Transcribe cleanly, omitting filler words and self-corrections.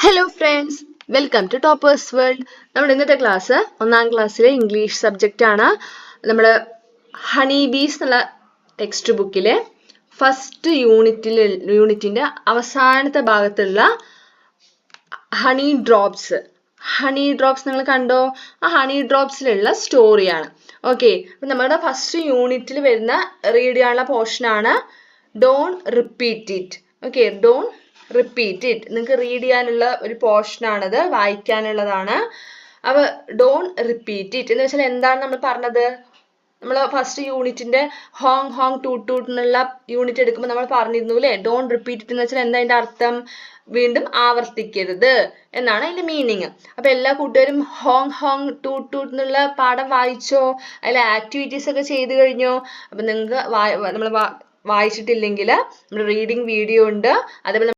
Hello friends, welcome to toppers world. നമ്മുടെ ഇന്നത്തെ class 1ാം ക്ലാസ്സിലെ ഇംഗ്ലീഷ് സബ്ജക്റ്റ് ആണ്. നമ്മുടെ ഹണി ബീസ് എന്നുള്ള ടെക്സ്റ്റ് ബുക്കിലെ ഫസ്റ്റ് യൂണിറ്റിന്റെ അവസാനത്തെ ഭാഗത്തുള്ള ഹണി ഡ്രോപ്സ് നിങ്ങൾ കണ്ടോ? ആ ഹണി ഡ്രോപ്സിലുള്ള സ്റ്റോറിയാണ്. ഓക്കെ, അപ്പൊ നമ്മുടെ ഫസ്റ്റ് യൂണിറ്റിൽ വരുന്ന റീഡ് ചെയ്യാനുള്ള പോർഷനാണ് don't repeat it. Okay, don't repeat it നിങ്ങൾക്ക് റീഡ് ചെയ്യാനുള്ള ഒരു പോർഷൻ ആണത്, വായിക്കാനുള്ളതാണ്. അപ്പൊ ഡോണ്ട് റിപ്പീറ്റ് ഇറ്റ് എന്ന് വെച്ചാൽ എന്താണ് നമ്മൾ പറഞ്ഞത്? നമ്മൾ ഫസ്റ്റ് യൂണിറ്റിന്റെ ഹോങ് ഹോങ് ടൂട്ട് ടൂട്ട് എന്നുള്ള യൂണിറ്റ് എടുക്കുമ്പോൾ നമ്മൾ പറഞ്ഞിരുന്നു അല്ലേ, ഡോണ്ട് റിപ്പീറ്റ് ഇറ്റ് എന്ന് വെച്ചാൽ എന്താ അതിന്റെ അർത്ഥം? വീണ്ടും ആവർത്തിക്കരുത് എന്നാണ് അതിന്റെ മീനിങ്. അപ്പൊ എല്ലാ കൂട്ടുകാരും ഹോങ് ഹോങ് ടൂട്ട് ടൂട്ട് എന്നുള്ള പാഠം വായിച്ചോ? അതിലെ ആക്ടിവിറ്റീസ് ഒക്കെ ചെയ്തു കഴിഞ്ഞോ? അപ്പൊ നിങ്ങൾക്ക് നമ്മൾ വായിച്ചിട്ടില്ലെങ്കിൽ നമ്മുടെ റീഡിങ് വീഡിയോ ഉണ്ട്, അതേപോലെ